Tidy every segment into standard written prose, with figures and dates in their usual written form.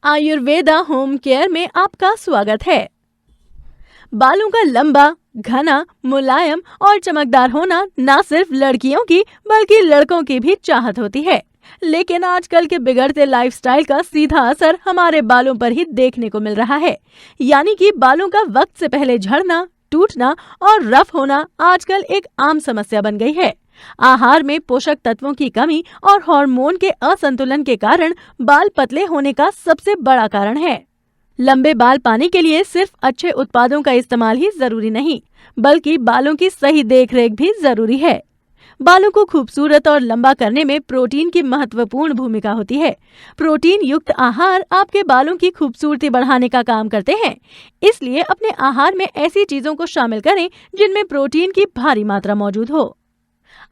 Ayurveda home care में आपका स्वागत है। बालों का लंबा, घना, मुलायम और चमकदार होना न सिर्फ लड़कियों की बल्कि लड़कों की भी चाहत होती है, लेकिन आजकल के बिगड़ते लाइफस्टाइल का सीधा असर हमारे बालों पर ही देखने को मिल रहा है। यानी कि बालों का वक्त से पहले झड़ना, टूटना और रफ होना आजकल एक आम समस्या बन गई है। आहार में पोषक तत्वों की कमी और हार्मोन के असंतुलन के कारण बाल पतले होने का सबसे बड़ा कारण है। लंबे बाल पाने के लिए सिर्फ अच्छे उत्पादों का इस्तेमाल ही जरूरी नहीं, बल्कि बालों की सही देखरेख भी जरूरी है। बालों को खूबसूरत और लंबा करने में प्रोटीन की महत्वपूर्ण भूमिका होती है। प्रोटीन युक्त आहार आपके बालों की खूबसूरती बढ़ाने का काम करते हैं, इसलिए अपने आहार में ऐसी चीजों को शामिल करें जिनमें प्रोटीन की भारी मात्रा मौजूद हो।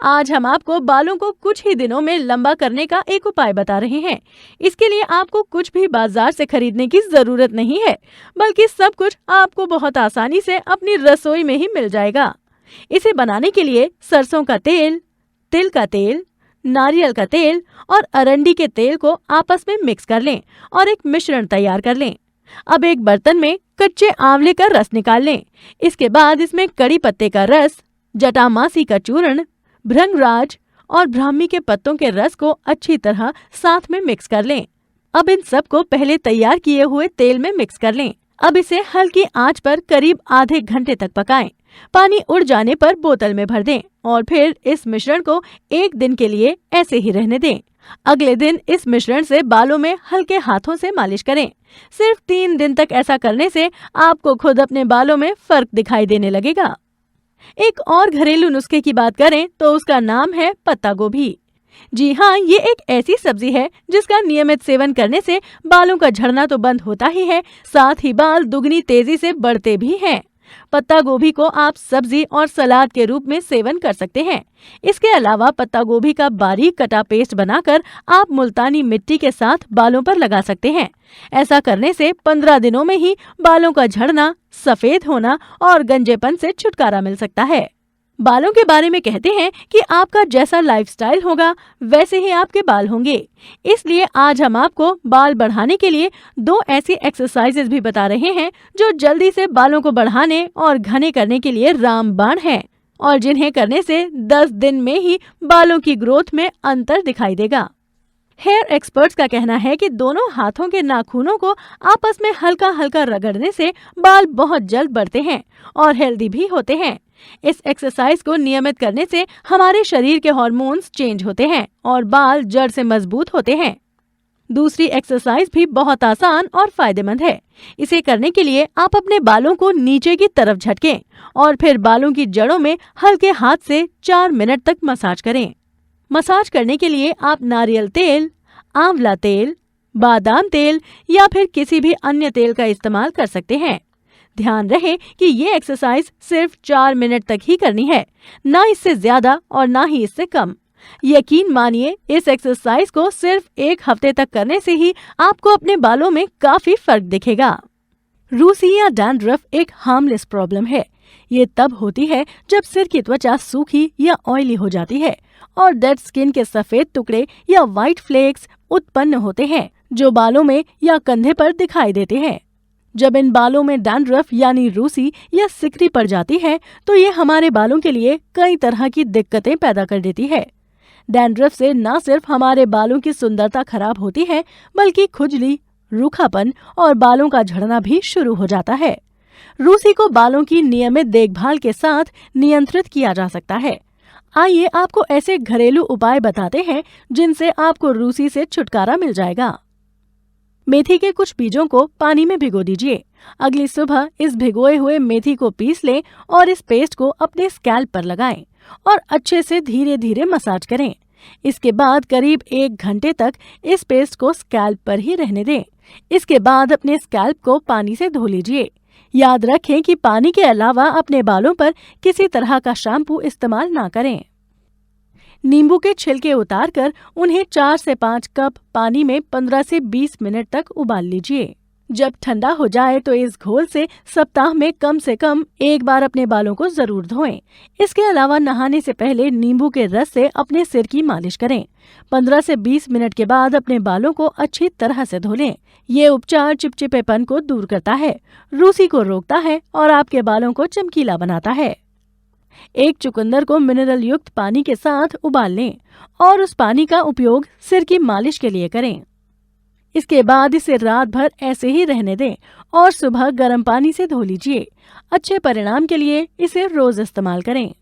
आज हम आपको बालों को कुछ ही दिनों में लंबा करने का एक उपाय बता रहे हैं। इसके लिए आपको कुछ भी बाजार से खरीदने की जरूरत नहीं है, बल्कि सब कुछ आपको बहुत आसानी से अपनी रसोई में ही मिल जाएगा। इसे बनाने के लिए सरसों का तेल, तिल का तेल, नारियल का तेल और अरंडी के तेल को आपस में मिक्स कर लें और एक मिश्रण तैयार कर लें। अब एक बर्तन में कच्चे आंवले का रस निकाल लें। इसके बाद इसमें कड़ी पत्ते का रस, जटामासी का चूर्ण, भृंगराज और ब्राह्मी के पत्तों के रस को अच्छी तरह साथ में मिक्स कर लें। अब इन सब को पहले तैयार किए हुए तेल में मिक्स कर लें। अब इसे हल्की आंच पर करीब आधे घंटे तक पकाएं। पानी उड़ जाने पर बोतल में भर दें और फिर इस मिश्रण को एक दिन के लिए ऐसे ही रहने दें। अगले दिन इस मिश्रण से बालों में हल्के हाथों से मालिश करें। सिर्फ 3 दिन तक ऐसा करने से आपको खुद अपने बालों में फर्क दिखाई देने लगेगा। एक और घरेलू नुस्खे की बात करें तो उसका नाम है पत्ता गोभी। जी हाँ, ये एक ऐसी सब्जी है जिसका नियमित सेवन करने से बालों का झड़ना तो बंद होता ही है, साथ ही बाल दुगनी तेजी से बढ़ते भी हैं। पत्ता गोभी को आप सब्जी और सलाद के रूप में सेवन कर सकते हैं। इसके अलावा पत्ता गोभी का बारीक कटा पेस्ट बनाकर आप मुल्तानी मिट्टी के साथ बालों पर लगा सकते हैं। ऐसा करने से 15 दिनों में ही बालों का झड़ना, सफेद होना और गंजेपन से छुटकारा मिल सकता है। बालों के बारे में कहते हैं कि आपका जैसा लाइफस्टाइल होगा वैसे ही आपके बाल होंगे। इसलिए आज हम आपको बाल बढ़ाने के लिए 2 ऐसी एक्सरसाइजेज भी बता रहे हैं जो जल्दी से बालों को बढ़ाने और घने करने के लिए रामबाण हैं और जिन्हें करने से 10 दिन में ही बालों की ग्रोथ में अंतर दिखाई देगा। हेयर एक्सपर्ट्स का कहना है कि दोनों हाथों के नाखूनों को आपस में हल्का हल्का रगड़ने से बाल बहुत जल्द बढ़ते हैं और हेल्दी भी होते हैं। इस एक्सरसाइज को नियमित करने से हमारे शरीर के हार्मोन्स चेंज होते हैं और बाल जड़ से मजबूत होते हैं। दूसरी एक्सरसाइज भी बहुत आसान और फायदेमंद है। इसे करने के लिए आप अपने बालों को नीचे की तरफ झटकें और फिर बालों की जड़ों में हल्के हाथ से 4 मिनट तक मसाज करें। मसाज करने के लिए आप नारियल तेल, आंवला तेल, बादाम तेल या फिर किसी भी अन्य तेल का इस्तेमाल कर सकते हैं। ध्यान रहे कि ये एक्सरसाइज सिर्फ 4 मिनट तक ही करनी है, ना इससे ज्यादा और ना ही इससे कम। यकीन मानिए, इस एक्सरसाइज को सिर्फ 1 हफ्ते तक करने से ही आपको अपने बालों में काफी फर्क दिखेगा। रूसी या डैंड्रफ एक हार्मलेस प्रॉब्लम है। ये तब होती है जब सिर की त्वचा सूखी या ऑयली हो जाती है और डेड स्किन के सफेद टुकड़े या व्हाइट फ्लेक्स उत्पन्न होते हैं जो बालों में या कंधे पर दिखाई देते हैं। जब इन बालों में डैंड्रफ यानी रूसी या सिकरी पड़ जाती है तो ये हमारे बालों के लिए कई तरह की दिक्कतें पैदा कर देती है। डैंड्रफ से न सिर्फ हमारे बालों की सुंदरता खराब होती है, बल्कि खुजली, रूखापन और बालों का झड़ना भी शुरू हो जाता है। रूसी को बालों की नियमित देखभाल के साथ नियंत्रित किया जा सकता है। आइए आपको ऐसे घरेलू उपाय बताते हैं जिनसे आपको रूसी से छुटकारा मिल जाएगा। मेथी के कुछ बीजों को पानी में भिगो दीजिए। अगली सुबह इस भिगोए हुए मेथी को पीस लें और इस पेस्ट को अपने स्कैल्प पर लगाएं और अच्छे से धीरे धीरे मसाज करें। इसके बाद करीब 1 घंटे तक इस पेस्ट को स्कैल्प पर ही रहने दें। इसके बाद अपने स्कैल्प को पानी से धो लीजिए। याद रखें कि पानी के अलावा अपने बालों पर किसी तरह का शैम्पू इस्तेमाल ना करें। नींबू के छिलके उतारकर उन्हें 4 से 5 कप पानी में 15 से 20 मिनट तक उबाल लीजिए। जब ठंडा हो जाए तो इस घोल से सप्ताह में कम से कम एक बार अपने बालों को जरूर धोएं। इसके अलावा नहाने से पहले नींबू के रस से अपने सिर की मालिश करें। 15 से 20 मिनट के बाद अपने बालों को अच्छी तरह से धो लें। ये उपचार चिपचिपेपन को दूर करता है, रूसी को रोकता है और आपके बालों को चमकीला बनाता है। एक चुकंदर को मिनरल युक्त पानी के साथ उबाल लें और उस पानी का उपयोग सिर की मालिश के लिए करें। इसके बाद इसे रात भर ऐसे ही रहने दें और सुबह गर्म पानी से धो लीजिए। अच्छे परिणाम के लिए इसे रोज इस्तेमाल करें।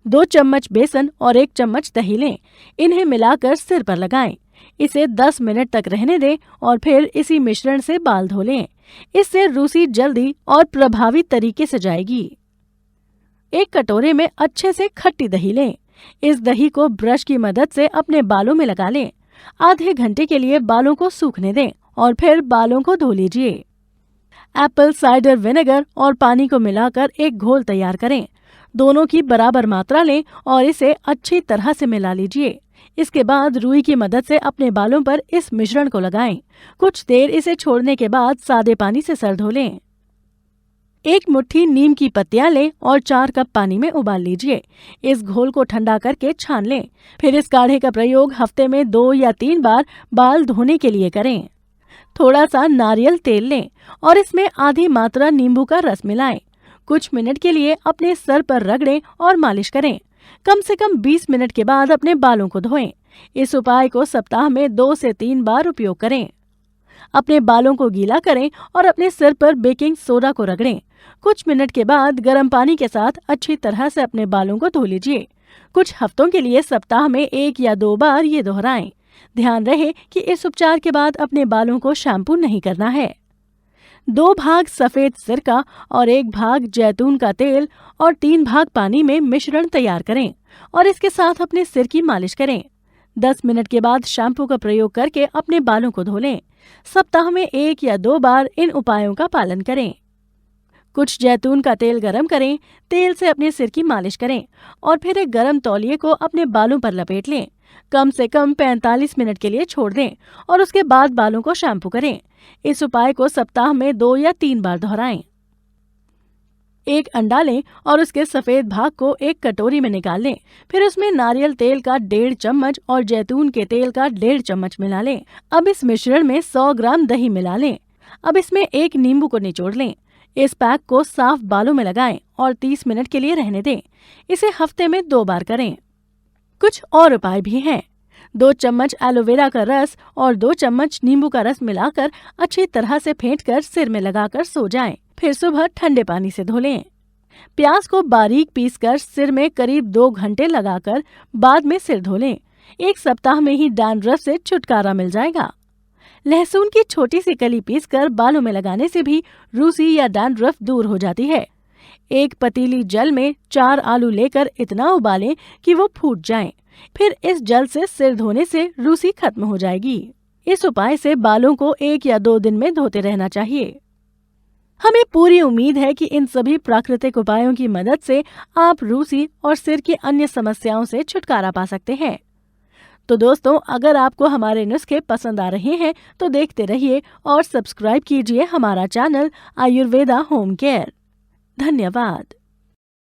2 चम्मच बेसन और 1 चम्मच दही लें। इन्हें मिलाकर सिर पर लगाएं। इसे 10 मिनट तक रहने दें और फिर इसी मिश्रण से बाल धो लें। इससे रूसी जल्दी और प्रभावी तरीके से जाएगी। एक कटोरे में अच्छे से खट्टी दही लें। इस दही को ब्रश की मदद से अपने बालों में लगा लें। आधे घंटे के लिए बालों को सूखने दें और फिर बालों को धो लीजिए। एप्पल साइडर विनेगर और पानी को मिलाकर एक घोल तैयार करें। दोनों की बराबर मात्रा लें और इसे अच्छी तरह से मिला लीजिए। इसके बाद रुई की मदद से अपने बालों पर इस मिश्रण को लगाएं। कुछ देर इसे छोड़ने के बाद सादे पानी से सर धो लें। एक मुट्ठी नीम की पत्तियां लें और 4 कप पानी में उबाल लीजिए। इस घोल को ठंडा करके छान लें। फिर इस काढ़े का प्रयोग हफ्ते में 2 या 3 बार बाल धोने के लिए करें। थोड़ा सा नारियल तेल लें और इसमें आधी मात्रा नींबू का रस मिलाएं। कुछ मिनट के लिए अपने सर पर रगड़ें और मालिश करें। कम से कम 20 मिनट के बाद अपने बालों को धोएं। इस उपाय को सप्ताह में 2 से 3 बार उपयोग करें। अपने बालों को गीला करें और अपने सिर पर बेकिंग सोडा को रगड़ें। कुछ मिनट के बाद गर्म पानी के साथ अच्छी तरह से अपने बालों को धो लीजिए। कुछ हफ्तों के लिए सप्ताह में 1 या 2 बार ये दोहराएं। ध्यान रहे कि इस उपचार के बाद अपने बालों को शैम्पू नहीं करना है। 2 भाग सफेद सिरका और 1 भाग जैतून का तेल और 3 भाग पानी में मिश्रण तैयार करें और इसके साथ अपने सिर की मालिश करें। 10 मिनट के बाद शैम्पू का प्रयोग करके अपने बालों को धो लें। सप्ताह में 1 या 2 बार इन उपायों का पालन करें। कुछ जैतून का तेल गरम करें, तेल से अपने सिर की मालिश करें और फिर एक गरम तौलिए को अपने बालों पर लपेट लें। कम से कम 45 मिनट के लिए छोड़ दें और उसके बाद बालों को शैम्पू करें। इस उपाय को सप्ताह में 2 या 3 बार दोहराएं। एक अंडा लें और उसके सफेद भाग को एक कटोरी में निकाल लें। फिर उसमें नारियल तेल का 1.5 चम्मच और जैतून के तेल का 1.5 चम्मच मिला लें। अब इस मिश्रण में 100 ग्राम दही मिला लें। अब इसमें एक नींबू को निचोड़ लें। इस पैक को साफ बालों में लगाएं और 30 मिनट के लिए रहने दें। इसे हफ्ते में 2 बार करें। कुछ और उपाय भी हैं। 2 चम्मच एलोवेरा का रस और 2 चम्मच नींबू का रस मिलाकर अच्छी तरह से फेंटकर सिर में लगाकर सो जाएं। फिर सुबह ठंडे पानी से धो लें। प्याज को बारीक पीसकर सिर में करीब 2 घंटे लगाकर बाद में सिर धो लें। 1 सप्ताह में ही डैंड्रफ से छुटकारा मिल जाएगा। लहसुन की छोटी सी कली पीसकर बालों में लगाने से भी रूसी या डैंड्रफ दूर हो जाती है। एक पतीली जल में 4 आलू लेकर इतना उबालें कि वो फूट जाएं। फिर इस जल से सिर धोने से रूसी खत्म हो जाएगी। इस उपाय से बालों को 1 या 2 दिन में धोते रहना चाहिए। हमें पूरी उम्मीद है कि इन सभी प्राकृतिक उपायों की मदद से आप रूसी और सिर की अन्य समस्याओं से छुटकारा पा सकते हैं। तो दोस्तों, अगर आपको हमारे नुस्खे पसंद आ रहे हैं तो देखते रहिए और सब्सक्राइब कीजिए हमारा चैनल आयुर्वेदा होम केयर। धन्यवाद।